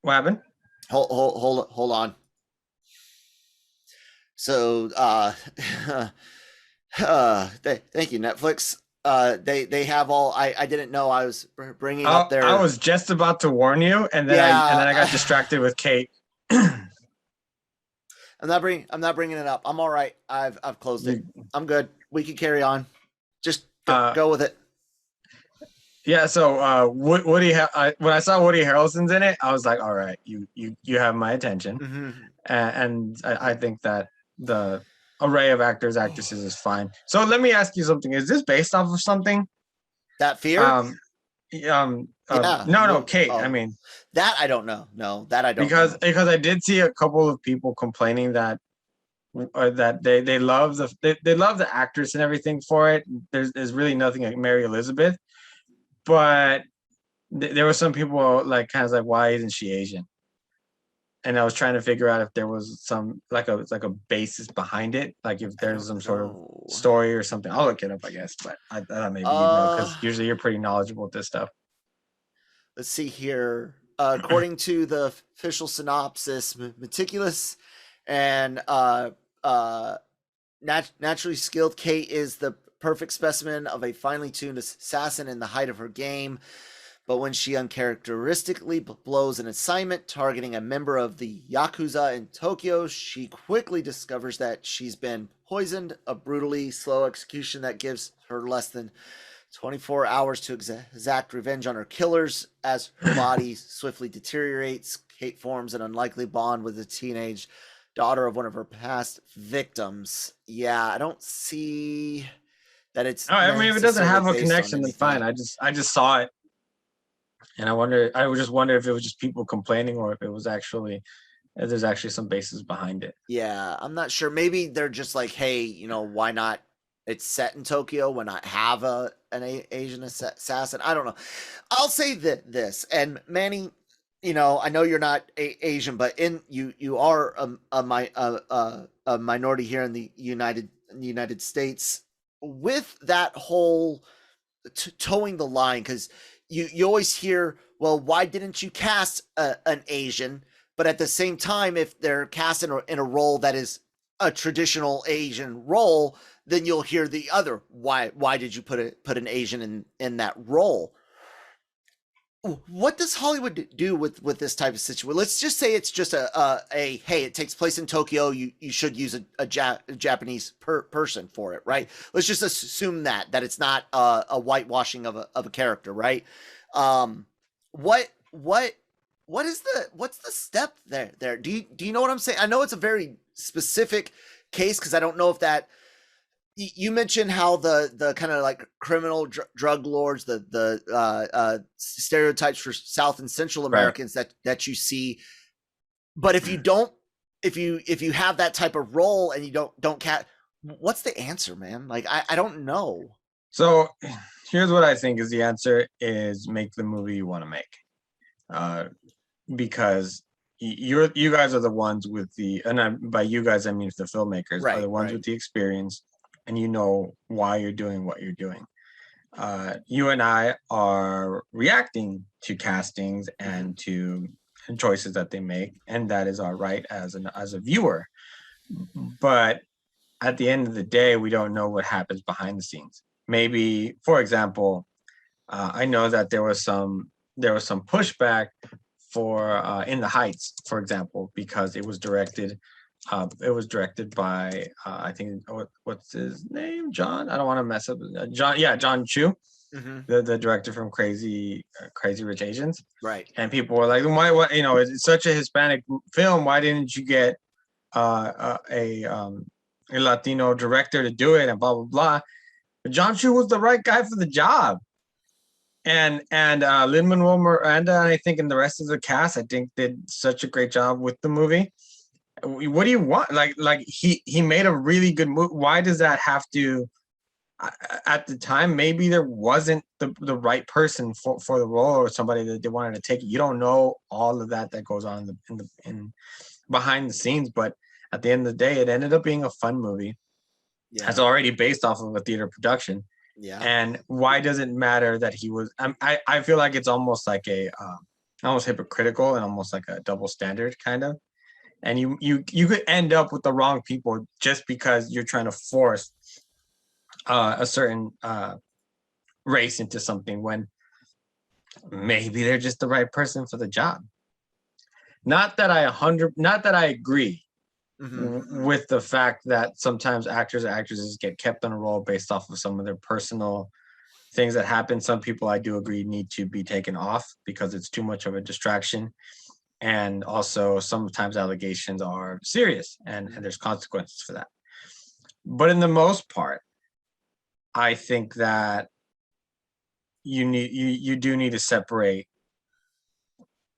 What happened? Hold on. So, thank you, Netflix. They have all. I didn't know I was bringing up there. I was just about to warn you, and then I got distracted with Kate. I'm not bringing it up. I'm all right. I've closed it. I'm good. We can carry on. Just go with it. Yeah, so Woody, when I saw Woody Harrelson's in it, I was like, all right, you have my attention, Mm-hmm. and I think that the array of actors actresses is fine. So let me ask you something: is this based off of something? That fear? Um, Yeah. no, Well, Kate. I oh, mean, that I don't know. No, that I don't because know. I did see a couple of people complaining that they love they love the actress and everything for it. There's really nothing like Mary Elizabeth, but there were some people like kind of like, why isn't she Asian? And I was trying to figure out if there was some like a basis behind it, like if I there's don't some sort of know. story or something. I'll look it up, I guess, but I thought maybe you'd know Uh, because usually you're pretty knowledgeable with this stuff. let's see here. According to the official synopsis, meticulous and uh, naturally skilled, Kate is the perfect specimen of a finely tuned assassin in the height of her game. But when she uncharacteristically blows an assignment targeting a member of the Yakuza in Tokyo, she quickly discovers that she's been poisoned, a brutally slow execution that gives her less than 24 hours to exact revenge on her killers. As her body swiftly deteriorates, Kate forms an unlikely bond with the teenage daughter of one of her past victims. Yeah, I don't see that it's Oh, I mean, if it doesn't necessarily have a based on connection, then fine. anything. I just saw it, and I would just wonder if it was just people complaining or if it was actually if there's actually some basis behind it. Yeah, I'm not sure. Maybe they're just like, hey, why not? It's set in Tokyo. Why not have Asian assassin? I don't know. I'll say this, and Manny, I know you're not Asian, but you are a minority here in the United States. With that whole towing the line, because you always hear, well, why didn't you cast an Asian? But at the same time, if they're cast in a role that is a traditional Asian role, then you'll hear the other, why did you put an Asian in that role? What does Hollywood do with this type of situation? Let's just say it's just a hey, it takes place in Tokyo. You should use a Japanese person for it, right? Let's just assume that it's not a whitewashing of a character, right? Um, what what what's the step there? Do you know what I'm saying? I know it's a very specific case because I don't know if that you mentioned how the kind of like criminal drug lords, the stereotypes for South and Central Right. Americans that you see, but if you don't, if you have that type of role and you don't what's the answer, man? Like I don't know. So here's what I think is the answer: is make the movie you want to make, uh, because you guys are the ones with the, and by you guys I mean the filmmakers are Right, the ones right. with the experience, and you know why you're doing what you're doing. You and I are reacting to castings and to choices that they make, and that is our right as a viewer. But at the end of the day, we don't know what happens behind the scenes. Maybe, for example, I know that there was some pushback for In the Heights, for example, because it was directed by I think what's his name, John. I don't want to mess up John. Yeah, John Chu, Mm-hmm. the director from Crazy Rich Asians. Right. And people were like, why? What? It's such a Hispanic film. Why didn't you get a Latino director to do it? And blah blah blah. But John Chu was the right guy for the job. And Lin-Manuel Miranda, I think, and the rest of the cast, I think, did such a great job with the movie. What do you want? Like he made a really good movie. Why does that have to? At the time, maybe there wasn't the right person for the role, or somebody that they wanted to take. You don't know all of that goes on in behind the scenes, but at the end of the day, it ended up being a fun movie. Yeah. It's already based off of a theater production. Yeah. And why does it matter that he was? I feel like it's almost like almost hypocritical and almost like a double standard kind of. And you could end up with the wrong people just because you're trying to force a certain race into something when maybe they're just the right person for the job. Not that I agree with the fact that sometimes actors or actresses get kept on a role based off of some of their personal things that happen. Some people, I do agree, need to be taken off because it's too much of a distraction. And also sometimes allegations are serious and there's consequences for that. But in the most part, I think that you do need to separate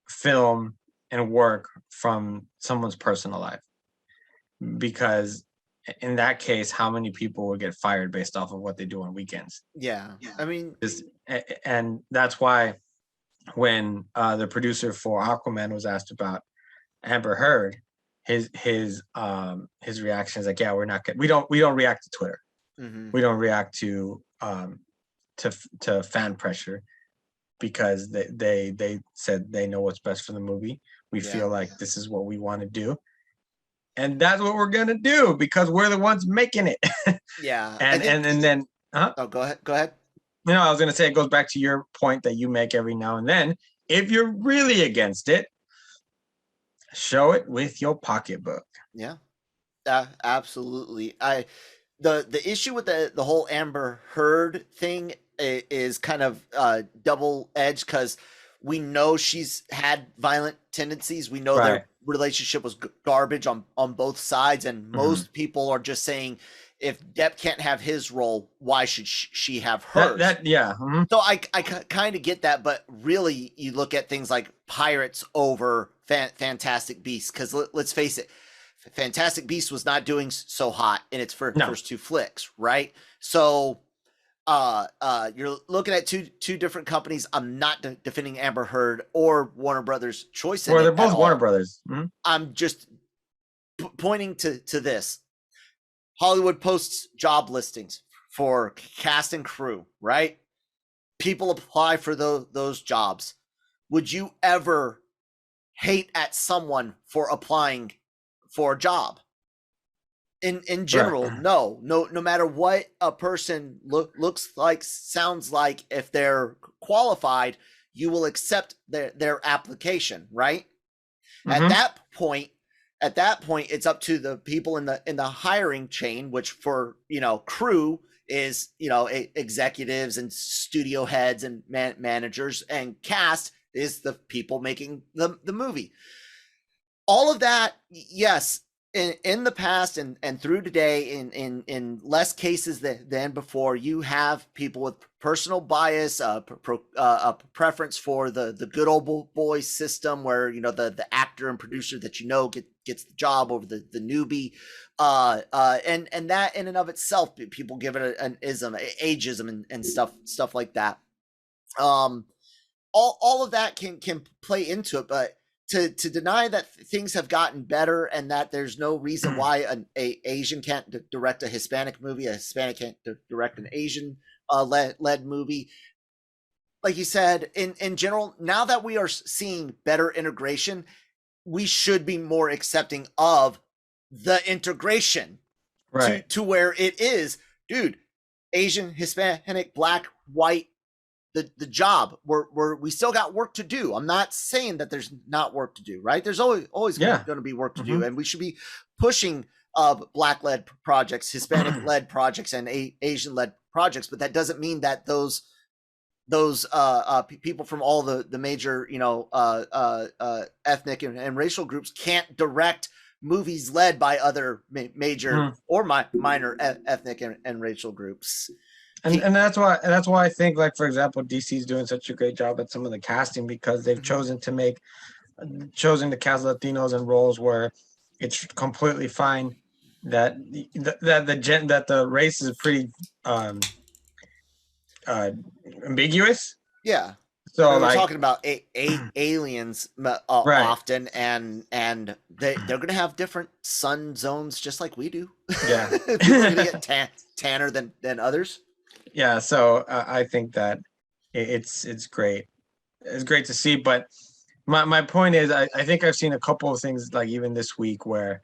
film and work from someone's personal life, because in that case, how many people will get fired based off of what they do on weekends? Yeah. I mean, and that's why when the producer for Aquaman was asked about Amber Heard, his reaction is like, yeah, we don't react to Twitter. We don't react to fan pressure, because they said they know what's best for the movie. We feel like this is what we want to do, and that's what we're gonna do because we're the ones making it. Yeah. and then oh, go ahead. I was gonna say, it goes back to your point that you make every now and then. If you're really against it, show it with your pocketbook. Yeah, absolutely. The issue with the whole Amber Heard thing is kind of double-edged, because we know she's had violent tendencies. We know their relationship was garbage on both sides, and most people are just saying, if Depp can't have his role, why should she have hers? So I kind of get that, but really, you look at things like Pirates over Fantastic Beasts, because let's face it, Fantastic Beasts was not doing so hot in its first two flicks, right? So you're looking at two different companies. I'm not defending Amber Heard or Warner Brothers' choice. Well, they're both Warner Brothers. I'm just pointing to this. Hollywood posts job listings for cast and crew, right? People apply for those jobs. Would you ever hate at someone for applying for a job? In general, no matter what a person looks like, sounds like, if they're qualified, you will accept their application, right? At that point, it's up to the people in the hiring chain, which for crew is executives and studio heads and managers, and cast is the people making the movie. All of that, yes, in the past and through today, in less cases than before, you have people with personal bias, a preference for the good old boy system, where the actor and producer that gets the job over the newbie, and that in and of itself, people give it an ageism and stuff like that. All of that can play into it, but to deny that things have gotten better and that there's no reason why an Asian can't direct a Hispanic movie, a Hispanic can't direct an Asian led movie. Like you said, in general, now that we are seeing better integration, we should be more accepting of the integration, right? To where it is, dude, Asian, Hispanic, Black, white, the job. We still got work to do. I'm not saying that there's not work to do, right? There's always going to be work to do, and we should be pushing Black-led projects, Hispanic-led projects, and Asian-led projects. But that doesn't mean that those people from all the major ethnic and racial groups can't direct movies led by other major or minor ethnic and racial groups. And that's why I think, like, for example, DC's doing such a great job at some of the casting, because they've chosen to cast Latinos in roles where it's completely fine that the race is pretty ambiguous. Yeah. So we're talking about aliens often, and they're going to have different sun zones just like we do. Yeah. People are going to get tanner than others. Yeah, so I think that it's great. It's great to see, but my point is, I think I've seen a couple of things, like even this week, where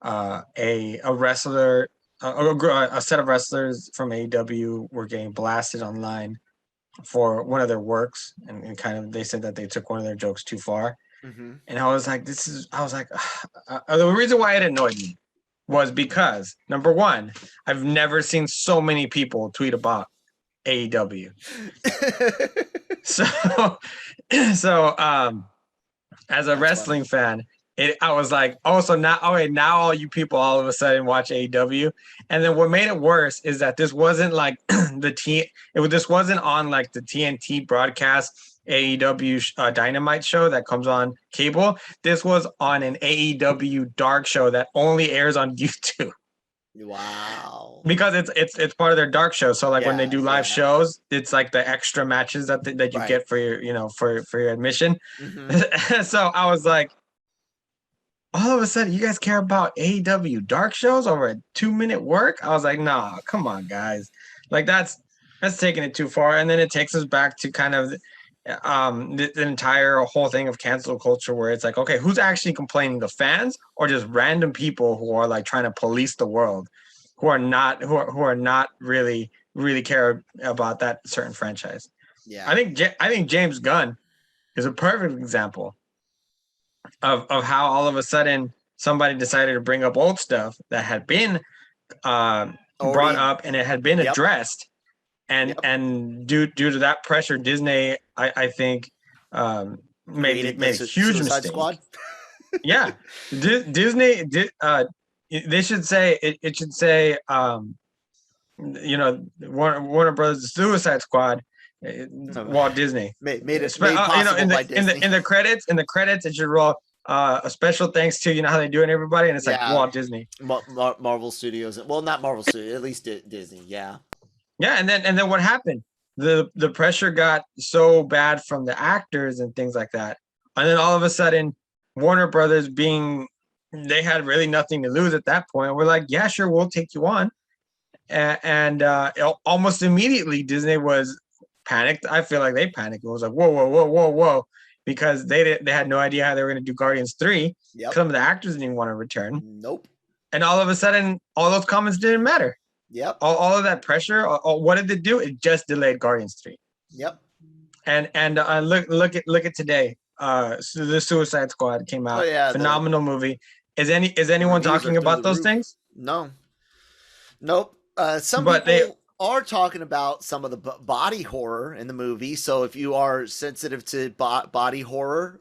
a wrestler, a set of wrestlers from AEW were getting blasted online for one of their works, and kind of they said that they took one of their jokes too far. And I was like, the reason why it annoyed me was because, number one, I've never seen so many people tweet about AEW. So, so as a wrestling fan, I was like, oh, so now, now all you people all of a sudden watch AEW. And then what made it worse is that this wasn't like this wasn't on like the TNT broadcast AEW Dynamite show that comes on cable. This was on an AEW dark show that only airs on YouTube. Wow. Because it's part of their dark show. So like when they do live shows, it's like the extra matches that you get for your for your admission. Mm-hmm. So I was like, all of a sudden, you guys care about AEW dark shows over a 2-minute work? I was like, nah, come on, guys. Like that's taking it too far. And then it takes us back to kind of the entire whole thing of cancel culture, where it's like, okay, who's actually complaining, the fans or just random people who are like trying to police the world, who are not really care about that certain franchise? Yeah, I think James Gunn is a perfect example of how all of a sudden somebody decided to bring up old stuff that had been brought up and it had been addressed, and due to that pressure, Disney, I think, made a huge mistake. Squad? Yeah, Disney did. They should say it should say Warner Brothers Suicide Squad. Walt Disney made it possible by Disney. In the credits it should roll a special thanks to, how they do it, everybody, and it's like Walt Disney, Marvel Studios. Well, not Marvel Studios, at least Disney. Yeah, and then what happened? The pressure got so bad from the actors and things like that, and then all of a sudden, Warner Brothers, they had really nothing to lose at that point. We're like, yeah, sure, we'll take you on, and almost immediately Disney was panicked. I feel like they panicked. It was like, whoa, because they had no idea how they were going to do Guardians 3. Yep. Some of the actors didn't want to return. Nope. And all of a sudden, all those comments didn't matter. Yep. All of that pressure. What did it do? It just delayed Guardians 3. Yep. And look at today. The Suicide Squad came out. Oh, yeah, phenomenal movie. Is anyone talking about those things? No. Nope. Some people are talking about some of the body horror in the movie. So if you are sensitive to body horror,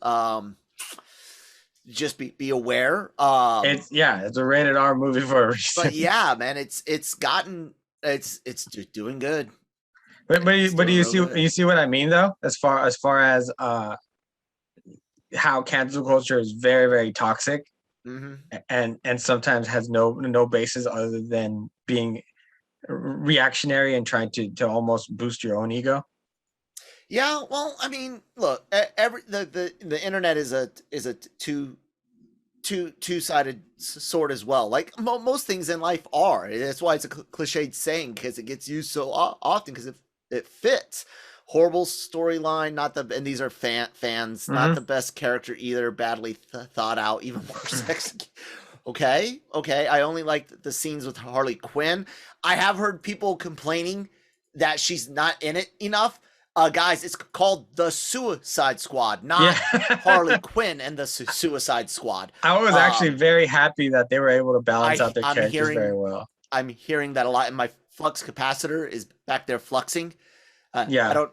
just be aware. It's a rated R movie for a reason. But yeah, man, it's doing good. But do you see what I mean though? As far as how cancel culture is very, very toxic, mm-hmm. and sometimes has no basis other than being reactionary and trying to almost boost your own ego. Yeah, well, I mean, look, the internet is a two-sided sword as well. Like most things in life are. That's why it's a cliched saying, because it gets used so often because it fits. Horrible storyline, and these are fans, mm-hmm. not the best character either, badly thought out, even worse executed. Okay. I only like the scenes with Harley Quinn. I have heard people complaining that she's not in it enough. Guys, it's called the Suicide Squad, not Harley Quinn and the Suicide Squad. I was actually very happy that they were able to balance out their characters very well. I'm hearing that a lot, and my flux capacitor is back there fluxing. I don't.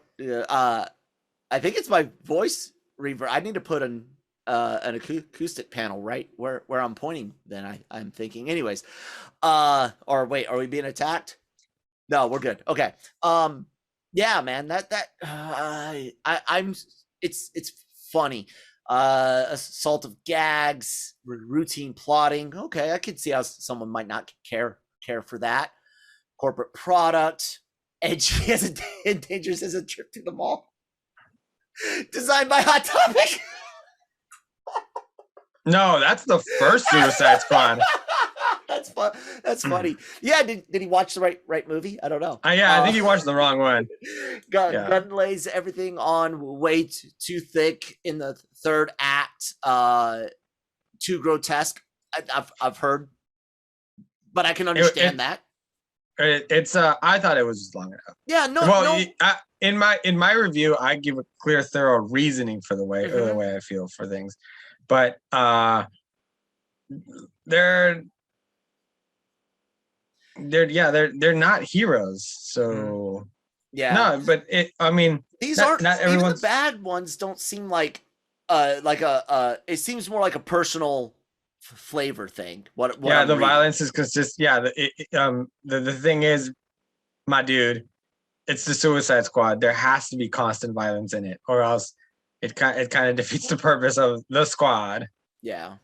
I think it's my voice reverb. I need to put an acoustic panel right where I'm pointing. Then I'm thinking. Anyways, or wait, are we being attacked? No, we're good. Okay. Yeah, man, it's funny. Assault of gags, routine plotting. Okay, I could see how someone might not care for that. Corporate product. Edgy as and dangerous as a trip to the mall. Designed by Hot Topic. No, that's the first Suicide Squad. That's funny. Yeah, did he watch the right movie? I don't know. I think he watched the wrong one. Gunn lays everything on way too thick in the third act. Too grotesque. I've heard, but I can understand that. It's I thought it was long enough. Yeah, no. Well, in my review, I give a clear, thorough reasoning for the way I feel for things, but they're not heroes. So Yeah. No, but I mean, These not, aren't not even everyone's. the bad ones. Don't seem like it seems more like a personal flavor thing. What Yeah, I'm the reading. violence is consistent. Yeah, the thing is, my dude, it's the Suicide Squad. There has to be constant violence in it, or else it kind of defeats the purpose of the squad. Yeah.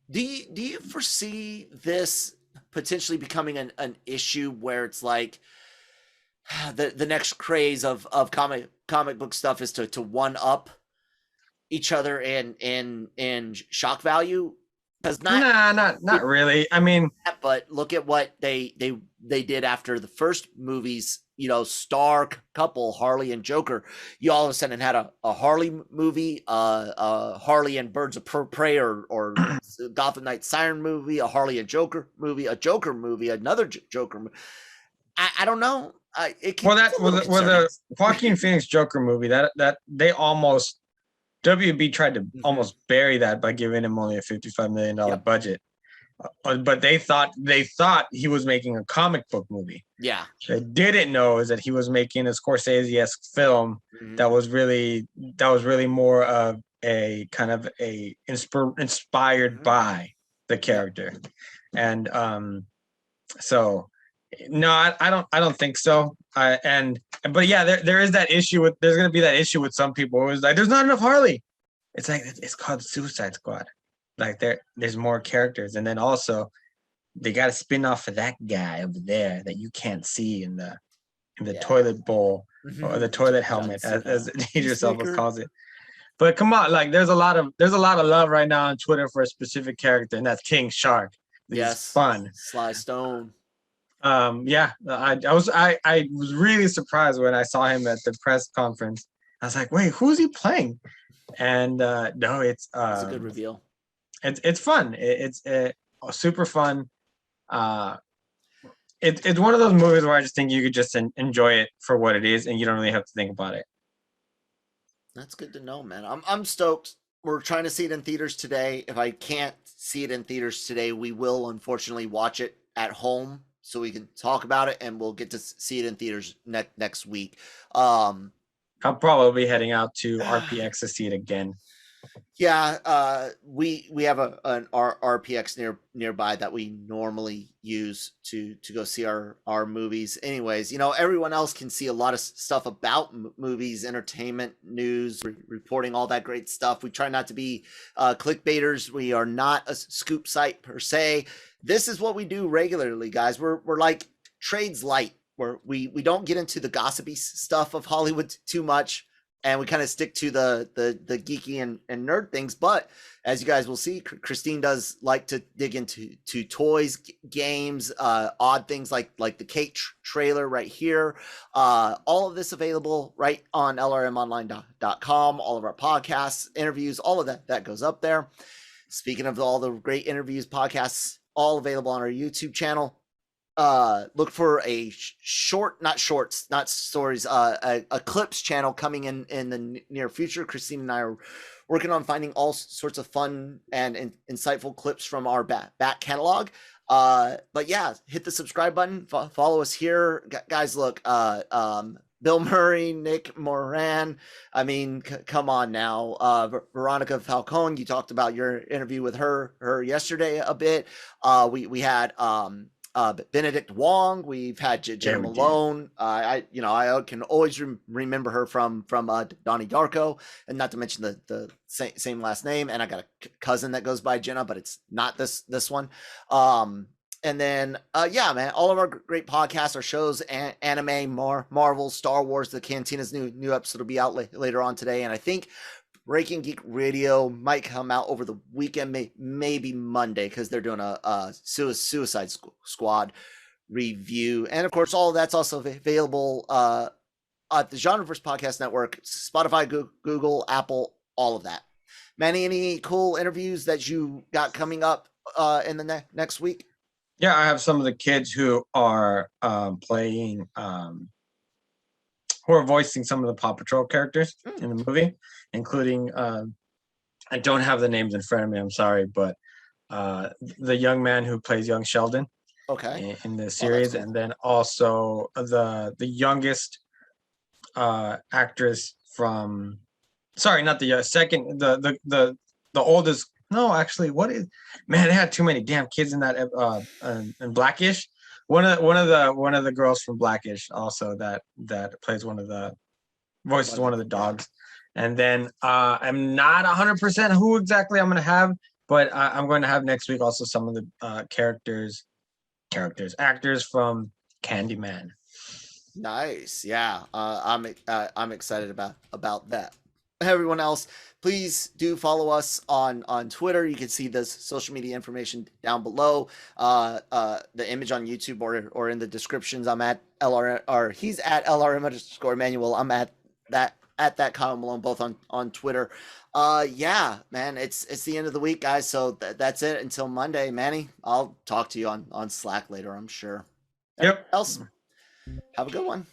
Do you foresee this potentially becoming an issue where it's like the next craze of comic book stuff is to one up each other in shock value? Because Not really. I mean, but look at what they did after the first movies. Star couple Harley and Joker. You all of a sudden had a Harley movie, Harley and Birds of Prey, or Gotham Knight Siren movie, a Harley and Joker movie, a Joker movie, another Joker movie. I don't know. The Joaquin Phoenix Joker movie that they almost WB tried to almost bury that by giving him only a $55 million budget. But they thought he was making a comic book movie. Yeah. They didn't know is that he was making a Scorsese-esque film that was really more of a kind of a inspired by the character. And so no, I don't think so. But yeah, there is that issue with there's gonna be that issue with some people. It was like there's not enough Harley. It's like it's called Suicide Squad. Like there's more characters, and then also they got a spin off of that guy over there that you can't see in the toilet bowl or the toilet helmet, as Idris Elba calls it. But come on, like there's a lot of love right now on Twitter for a specific character, and that's King Shark. It's fun. Sly Stone. Yeah, I was really surprised when I saw him at the press conference. I was like, wait, who's he playing? And no, it's a good reveal. It's fun. It's super fun. It's one of those movies where I just think you could just enjoy it for what it is, and you don't really have to think about it. That's good to know, man. I'm stoked. We're trying to see it in theaters today. If I can't see it in theaters today, we will unfortunately watch it at home so we can talk about it, and we'll get to see it in theaters next week. I'll probably be heading out to RPX to see it again. Yeah, we have an RPX nearby that we normally use to go see our movies. Anyways, everyone else can see a lot of stuff about movies, entertainment, news, reporting, all that great stuff. We try not to be clickbaiters. We are not a scoop site per se. This is what we do regularly, guys. We're like trades light, where we don't get into the gossipy stuff of Hollywood too much. And we kind of stick to the geeky and nerd things. But as you guys will see, Christine does like to dig into toys, games, odd things like the Kate trailer right here. All of this available right on LRMonline.com. All of our podcasts, interviews, all of that goes up there. Speaking of all the great interviews, podcasts, all available on our YouTube channel. Look for a not stories, a clips channel coming in the near future. Christine and I are working on finding all sorts of fun and insightful clips from our back catalog. But yeah, hit the subscribe button, follow us here, guys. Look, Bill Murray, Nick Moran. I mean, come on now. Veronica Falcone, you talked about your interview with her yesterday a bit. We had Benedict Wong. We've had Jenna Malone. I can always remember her from Donnie Darko, and not to mention the same last name. And I got a cousin that goes by Jenna, but it's not this one. And then yeah, man, all of our great podcasts, our shows, anime, Marvel, Star Wars. The Cantina's new episode will be out later on today, and I think Breaking Geek Radio might come out over the weekend, maybe Monday, because they're doing a Suicide Squad review. And of course, all of that's also available at the Genreverse Podcast Network, Spotify, Google, Apple, all of that. Manny, any cool interviews that you got coming up in the next week? Yeah, I have some of the kids who are playing, who are voicing some of the Paw Patrol characters in the movie, including, I don't have the names in front of me, I'm sorry, but the young man who plays young Sheldon in the series, cool. And then also the youngest actress from, sorry, not the second, the oldest. No, actually, what is, man? They had too many damn kids in that in Blackish. One of the girls from Blackish also that plays one of the voices one of the dogs. And then I'm not 100% who exactly I'm going to have, but I'm going to have next week also some of the actors from Candyman. Nice. Yeah. I'm excited about that. Everyone else, please do follow us on Twitter. You can see the social media information down below. The image on YouTube or in the descriptions. I'm at LRM, or he's at LRM_Emmanuel. I'm at that Kyle Malone, both on Twitter. Yeah, man, it's the end of the week, guys. So that's it until Monday. Manny, I'll talk to you on Slack later, I'm sure. Yep. Else, have a good one.